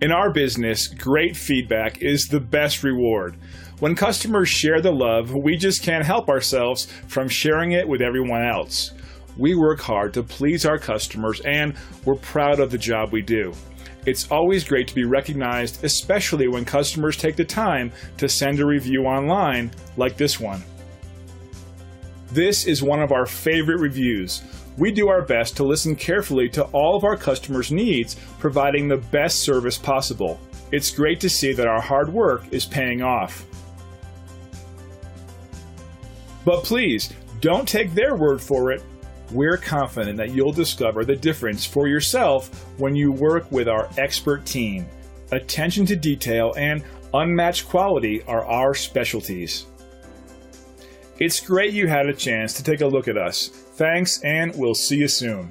In our business, great feedback is the best reward. When customers share the love, we just can't help ourselves from sharing it with everyone else. We work hard to please our customers, and we're proud of the job we do. It's always great to be recognized, especially when customers take the time to send a review online like this one. This is one of our favorite reviews. We do our best to listen carefully to all of our customers' needs, providing the best service possible. It's great to see that our hard work is paying off. But please, don't take their word for it. We're confident that you'll discover the difference for yourself when you work with our expert team. Attention to detail and unmatched quality are our specialties. It's great you had a chance to take a look at us. Thanks, and we'll see you soon.